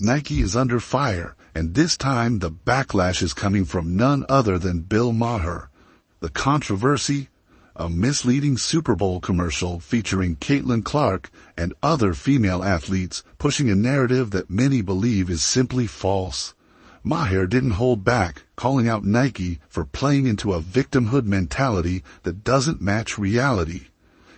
Nike is under fire, and this time the backlash is coming from none other than Bill Maher. The controversy? A misleading Super Bowl commercial featuring Caitlin Clark and other female athletes pushing a narrative that many believe is simply false. Maher didn't hold back, calling out Nike for playing into a victimhood mentality that doesn't match reality.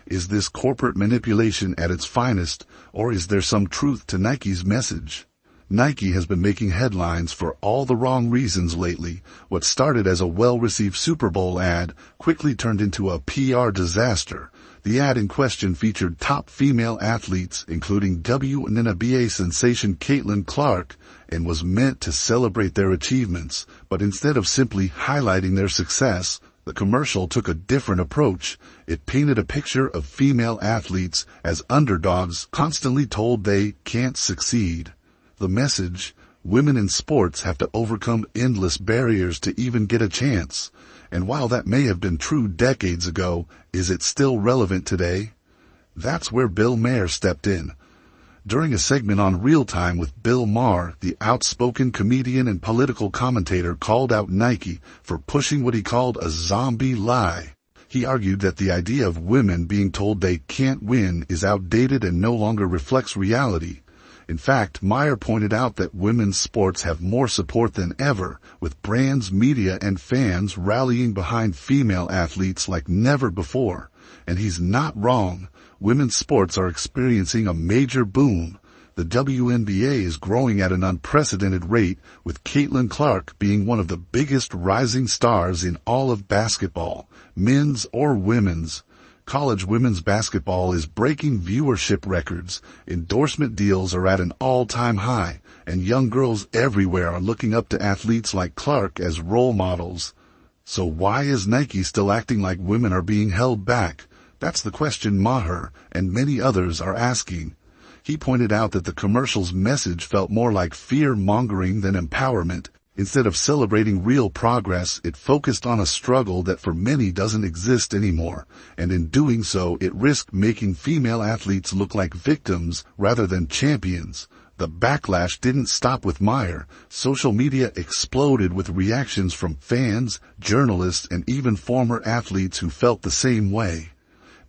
Is this corporate manipulation at its finest, or is there some truth to Nike's message? Nike has been making headlines for all the wrong reasons lately. What started as a well-received Super Bowl ad quickly turned into a PR disaster. The ad in question featured top female athletes, including WNBA sensation Caitlin Clark, and was meant to celebrate their achievements. But instead of simply highlighting their success, the commercial took a different approach. It painted a picture of female athletes as underdogs, constantly told they can't succeed. The message: women in sports have to overcome endless barriers to even get a chance. And while that may have been true decades ago, is it still relevant today? That's where Bill Maher stepped in. During a segment on Real Time with Bill Maher, the outspoken comedian and political commentator called out Nike for pushing what he called a zombie lie. He argued that the idea of women being told they can't win is outdated and no longer reflects reality. In fact, Maher pointed out that women's sports have more support than ever, with brands, media, and fans rallying behind female athletes like never before. And he's not wrong. Women's sports are experiencing a major boom. The WNBA is growing at an unprecedented rate, with Caitlin Clark being one of the biggest rising stars in all of basketball, men's or women's. College women's basketball is breaking viewership records, endorsement deals are at an all-time high, and young girls everywhere are looking up to athletes like Clark as role models. So why is Nike still acting like women are being held back? That's the question Maher and many others are asking. He pointed out that the commercial's message felt more like fear-mongering than empowerment. Instead of celebrating real progress, it focused on a struggle that for many doesn't exist anymore, and in doing so, it risked making female athletes look like victims rather than champions. The backlash didn't stop with Maher. Social media exploded with reactions from fans, journalists, and even former athletes who felt the same way.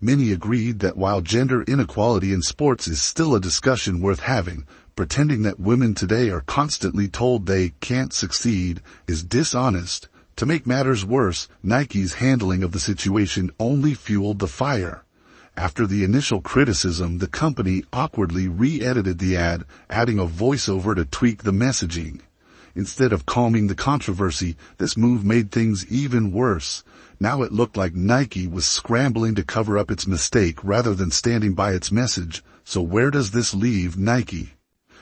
Many agreed that while gender inequality in sports is still a discussion worth having, pretending that women today are constantly told they can't succeed is dishonest. To make matters worse, Nike's handling of the situation only fueled the fire. After the initial criticism, the company awkwardly re-edited the ad, adding a voiceover to tweak the messaging. Instead of calming the controversy, this move made things even worse. Now it looked like Nike was scrambling to cover up its mistake rather than standing by its message. So where does this leave Nike?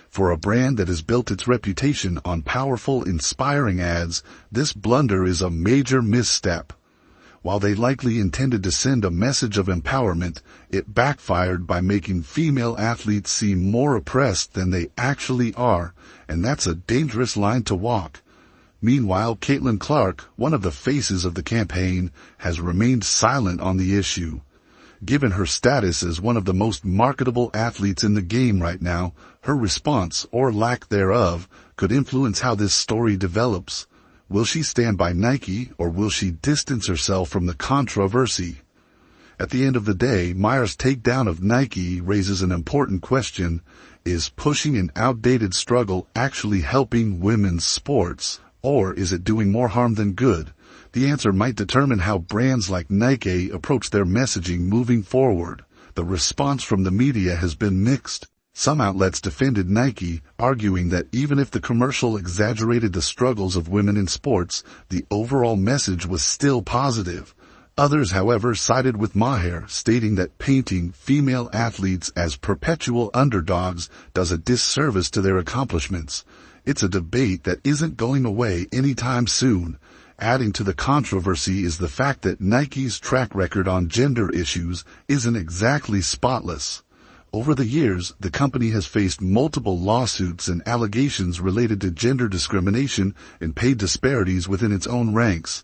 For a brand that has built its reputation on powerful, inspiring ads, this blunder is a major misstep. While they likely intended to send a message of empowerment, it backfired by making female athletes seem more oppressed than they actually are, and that's a dangerous line to walk. Meanwhile, Caitlin Clark, one of the faces of the campaign, has remained silent on the issue. Given her status as one of the most marketable athletes in the game right now, her response, or lack thereof, could influence how this story develops. Will she stand by Nike, or will she distance herself from the controversy? At the end of the day, Maher's takedown of Nike raises an important question. Is pushing an outdated struggle actually helping women's sports, or is it doing more harm than good? The answer might determine how brands like Nike approach their messaging moving forward. The response from the media has been mixed. Some outlets defended Nike, arguing that even if the commercial exaggerated the struggles of women in sports, the overall message was still positive. Others, however, sided with Maher, stating that painting female athletes as perpetual underdogs does a disservice to their accomplishments. It's a debate that isn't going away anytime soon. Adding to the controversy is the fact that Nike's track record on gender issues isn't exactly spotless. Over the years, the company has faced multiple lawsuits and allegations related to gender discrimination and pay disparities within its own ranks.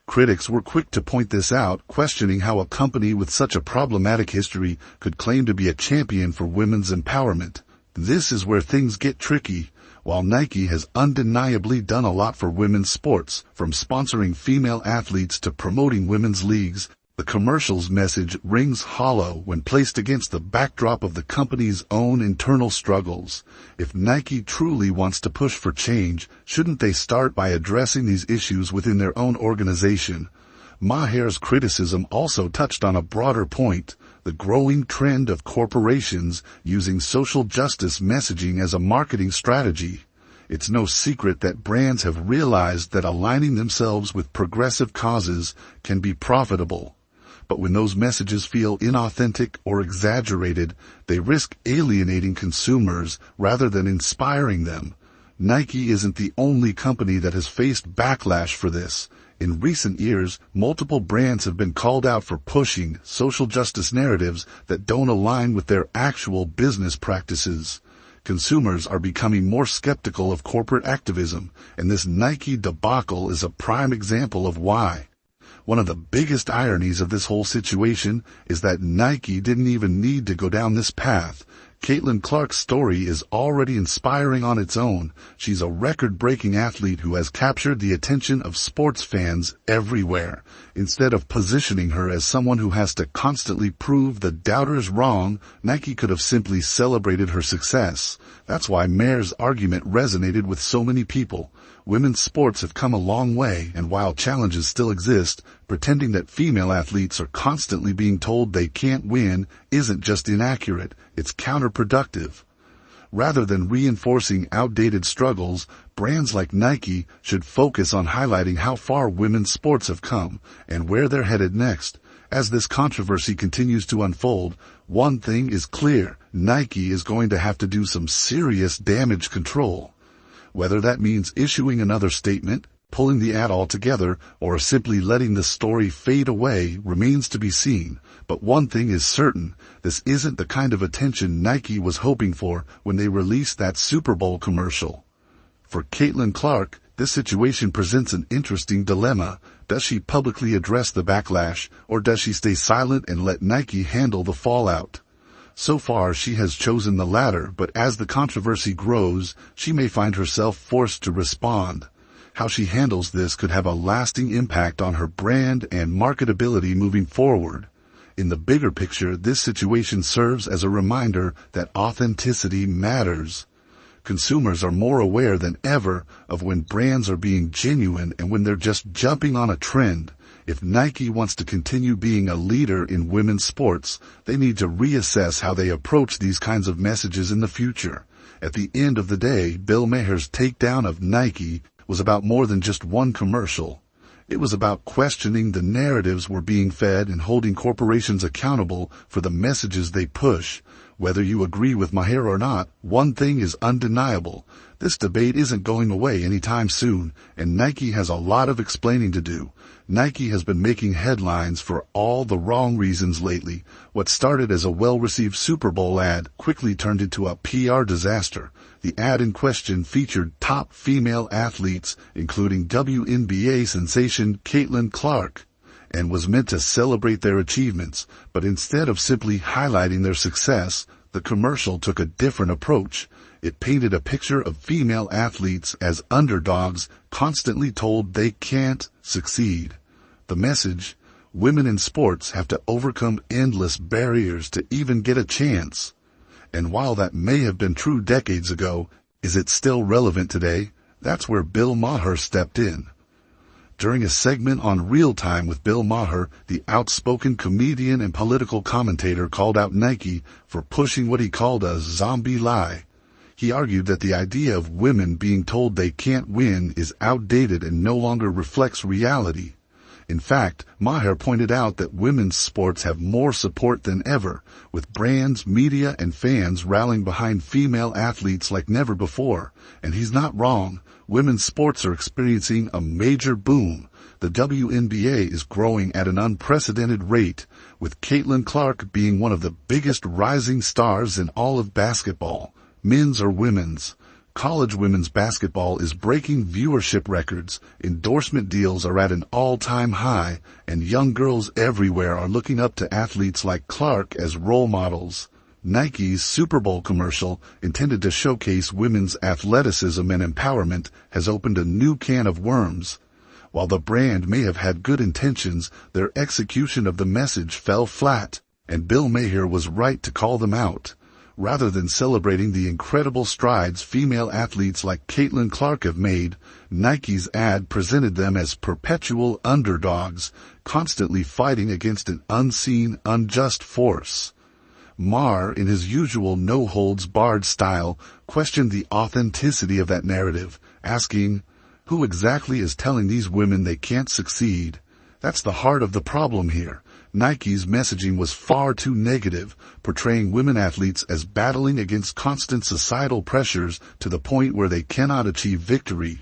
Critics were quick to point this out, questioning how a company with such a problematic history could claim to be a champion for women's empowerment. This is where things get tricky. While Nike has undeniably done a lot for women's sports, from sponsoring female athletes to promoting women's leagues, the commercial's message rings hollow when placed against the backdrop of the company's own internal struggles. If Nike truly wants to push for change, shouldn't they start by addressing these issues within their own organization? Maher's criticism also touched on a broader point, the growing trend of corporations using social justice messaging as a marketing strategy. It's no secret that brands have realized that aligning themselves with progressive causes can be profitable. But when those messages feel inauthentic or exaggerated, they risk alienating consumers rather than inspiring them. Nike isn't the only company that has faced backlash for this. In recent years, multiple brands have been called out for pushing social justice narratives that don't align with their actual business practices. Consumers are becoming more skeptical of corporate activism, and this Nike debacle is a prime example of why. One of the biggest ironies of this whole situation is that Nike didn't even need to go down this path. Caitlin Clark's story is already inspiring on its own. She's a record-breaking athlete who has captured the attention of sports fans everywhere. Instead of positioning her as someone who has to constantly prove the doubters wrong, Nike could have simply celebrated her success. That's why Maher's argument resonated with so many people. Women's sports have come a long way, and while challenges still exist, pretending that female athletes are constantly being told they can't win isn't just inaccurate, it's counterproductive. Rather than reinforcing outdated struggles, brands like Nike should focus on highlighting how far women's sports have come and where they're headed next. As this controversy continues to unfold, one thing is clear: Nike is going to have to do some serious damage control. Whether that means issuing another statement, pulling the ad altogether, or simply letting the story fade away remains to be seen. But one thing is certain, this isn't the kind of attention Nike was hoping for when they released that Super Bowl commercial. For Caitlin Clark, this situation presents an interesting dilemma. Does she publicly address the backlash, or does she stay silent and let Nike handle the fallout? So far, she has chosen the latter, but as the controversy grows, she may find herself forced to respond. How she handles this could have a lasting impact on her brand and marketability moving forward. In the bigger picture, this situation serves as a reminder that authenticity matters. Consumers are more aware than ever of when brands are being genuine and when they're just jumping on a trend. If Nike wants to continue being a leader in women's sports, they need to reassess how they approach these kinds of messages in the future. At the end of the day, Bill Maher's takedown of Nike was about more than just one commercial. It was about questioning the narratives we're being fed and holding corporations accountable for the messages they push. Whether you agree with Maher or not, one thing is undeniable. This debate isn't going away anytime soon, and Nike has a lot of explaining to do. Nike has been making headlines for all the wrong reasons lately. What started as a well-received Super Bowl ad quickly turned into a PR disaster. The ad in question featured top female athletes, including WNBA sensation Caitlin Clark, and was meant to celebrate their achievements, but instead of simply highlighting their success, the commercial took a different approach. It painted a picture of female athletes as underdogs, constantly told they can't succeed. The message: women in sports have to overcome endless barriers to even get a chance. And while that may have been true decades ago, is it still relevant today? That's where Bill Maher stepped in. During a segment on Real Time with Bill Maher, the outspoken comedian and political commentator called out Nike for pushing what he called a zombie lie. He argued that the idea of women being told they can't win is outdated and no longer reflects reality. In fact, Maher pointed out that women's sports have more support than ever, with brands, media, and fans rallying behind female athletes like never before. And he's not wrong. Women's sports are experiencing a major boom. The WNBA is growing at an unprecedented rate, with Caitlin Clark being one of the biggest rising stars in all of basketball, men's or women's. College women's basketball is breaking viewership records, endorsement deals are at an all-time high, and young girls everywhere are looking up to athletes like Clark as role models. Nike's Super Bowl commercial, intended to showcase women's athleticism and empowerment, has opened a new can of worms. While the brand may have had good intentions, their execution of the message fell flat, and Bill Maher was right to call them out. Rather than celebrating the incredible strides female athletes like Caitlin Clark have made, Nike's ad presented them as perpetual underdogs, constantly fighting against an unseen, unjust force. Maher, in his usual no-holds-barred style, questioned the authenticity of that narrative, asking, "Who exactly is telling these women they can't succeed?" That's the heart of the problem here. Nike's messaging was far too negative, portraying women athletes as battling against constant societal pressures to the point where they cannot achieve victory.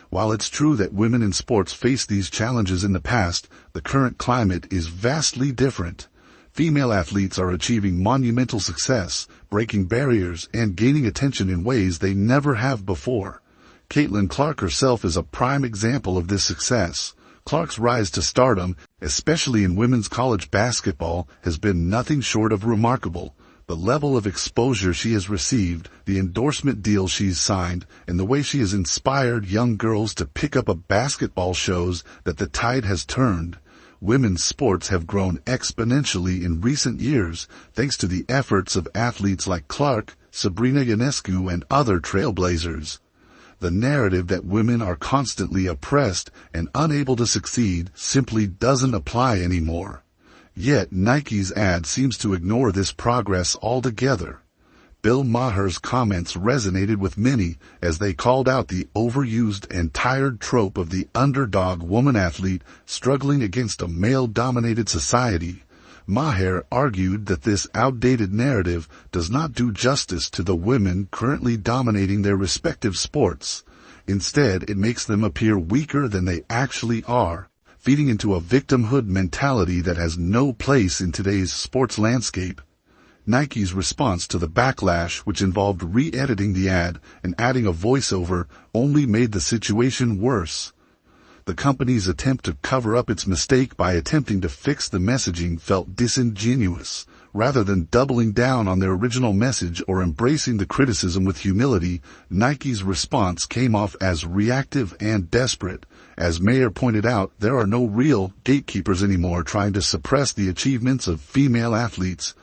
While it's true that women in sports faced these challenges in the past, the current climate is vastly different. Female athletes are achieving monumental success, breaking barriers, and gaining attention in ways they never have before. Caitlin Clark herself is a prime example of this success. Clark's rise to stardom, especially in women's college basketball, has been nothing short of remarkable. The level of exposure she has received, the endorsement deals she's signed, and the way she has inspired young girls to pick up a basketball shows that the tide has turned. Women's sports have grown exponentially in recent years, thanks to the efforts of athletes like Clark, Sabrina Ionescu, and other trailblazers. The narrative that women are constantly oppressed and unable to succeed simply doesn't apply anymore. Yet Nike's ad seems to ignore this progress altogether. Bill Maher's comments resonated with many as they called out the overused and tired trope of the underdog woman athlete struggling against a male-dominated society. Maher argued that this outdated narrative does not do justice to the women currently dominating their respective sports. Instead, it makes them appear weaker than they actually are, feeding into a victimhood mentality that has no place in today's sports landscape. Nike's response to the backlash, which involved re-editing the ad and adding a voiceover, only made the situation worse. The company's attempt to cover up its mistake by attempting to fix the messaging felt disingenuous. Rather than doubling down on their original message or embracing the criticism with humility, Nike's response came off as reactive and desperate. As Maher pointed out, there are no real gatekeepers anymore trying to suppress the achievements of female athletes.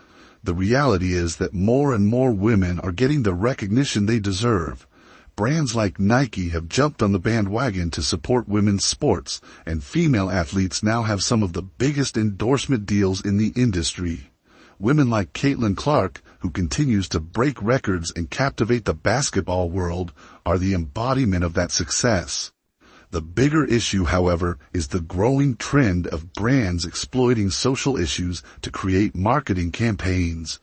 The reality is that more and more women are getting the recognition they deserve. Brands like Nike have jumped on the bandwagon to support women's sports, and female athletes now have some of the biggest endorsement deals in the industry. Women like Caitlin Clark, who continues to break records and captivate the basketball world, are the embodiment of that success. The bigger issue, however, is the growing trend of brands exploiting social issues to create marketing campaigns.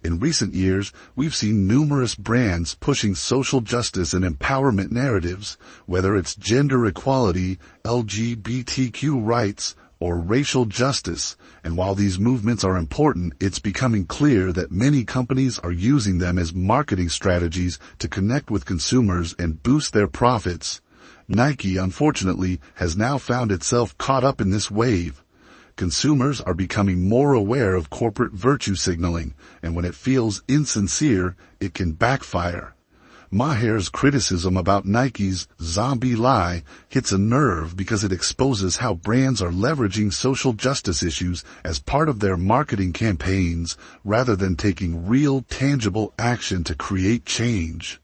In recent years, we've seen numerous brands pushing social justice and empowerment narratives, whether it's gender equality, LGBTQ rights, or racial justice. And while these movements are important, it's becoming clear that many companies are using them as marketing strategies to connect with consumers and boost their profits. Nike, unfortunately, has now found itself caught up in this wave. Consumers are becoming more aware of corporate virtue signaling, and when it feels insincere, it can backfire. Maher's criticism about Nike's zombie lie hits a nerve because it exposes how brands are leveraging social justice issues as part of their marketing campaigns rather than taking real, tangible action to create change.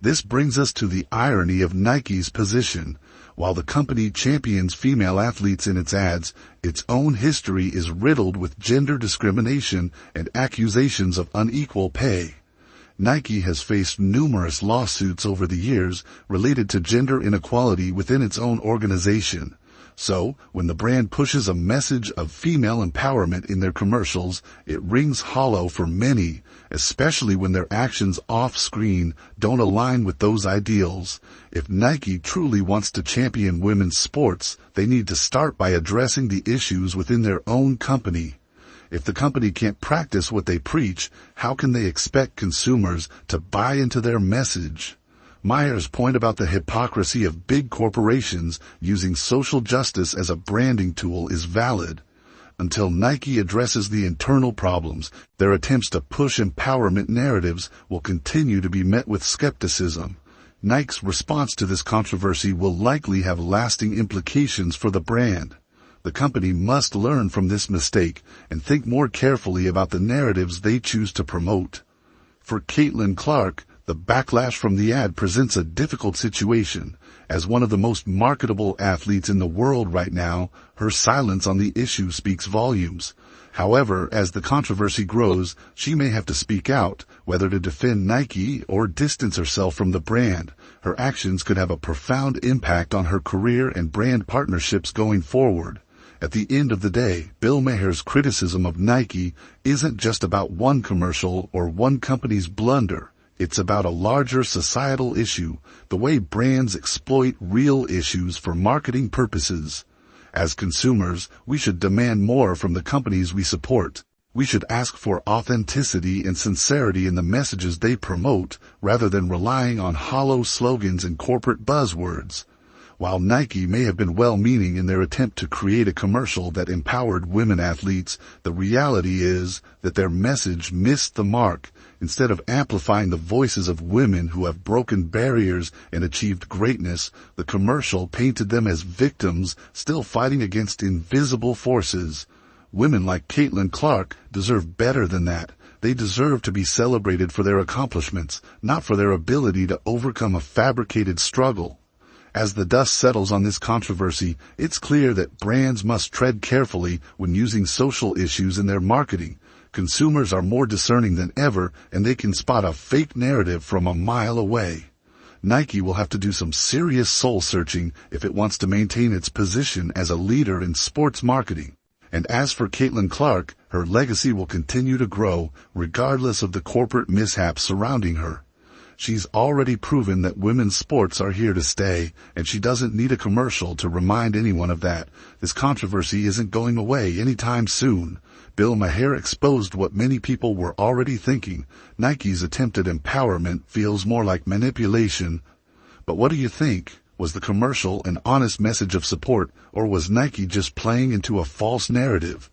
This brings us to the irony of Nike's position. While the company champions female athletes in its ads, its own history is riddled with gender discrimination and accusations of unequal pay. Nike has faced numerous lawsuits over the years related to gender inequality within its own organization. So, when the brand pushes a message of female empowerment in their commercials, it rings hollow for many, especially when their actions off-screen don't align with those ideals. If Nike truly wants to champion women's sports, they need to start by addressing the issues within their own company. If the company can't practice what they preach, how can they expect consumers to buy into their message? Maher's point about the hypocrisy of big corporations using social justice as a branding tool is valid. Until Nike addresses the internal problems, their attempts to push empowerment narratives will continue to be met with skepticism. Nike's response to this controversy will likely have lasting implications for the brand. The company must learn from this mistake and think more carefully about the narratives they choose to promote. For Caitlin Clark, the backlash from the ad presents a difficult situation. As one of the most marketable athletes in the world right now, her silence on the issue speaks volumes. However, as the controversy grows, she may have to speak out, whether to defend Nike or distance herself from the brand. Her actions could have a profound impact on her career and brand partnerships going forward. At the end of the day, Bill Maher's criticism of Nike isn't just about one commercial or one company's blunder. It's about a larger societal issue, the way brands exploit real issues for marketing purposes. As consumers, we should demand more from the companies we support. We should ask for authenticity and sincerity in the messages they promote, rather than relying on hollow slogans and corporate buzzwords. While Nike may have been well-meaning in their attempt to create a commercial that empowered women athletes, the reality is that their message missed the mark. Instead of amplifying the voices of women who have broken barriers and achieved greatness, the commercial painted them as victims still fighting against invisible forces. Women like Caitlin Clark deserve better than that. They deserve to be celebrated for their accomplishments, not for their ability to overcome a fabricated struggle. As the dust settles on this controversy, it's clear that brands must tread carefully when using social issues in their marketing. Consumers are more discerning than ever, and they can spot a fake narrative from a mile away. Nike will have to do some serious soul-searching if it wants to maintain its position as a leader in sports marketing. And as for Caitlin Clark, her legacy will continue to grow, regardless of the corporate mishaps surrounding her. She's already proven that women's sports are here to stay, and she doesn't need a commercial to remind anyone of that. This controversy isn't going away anytime soon. Bill Maher exposed what many people were already thinking. Nike's attempted empowerment feels more like manipulation. But what do you think? Was the commercial an honest message of support, or was Nike just playing into a false narrative?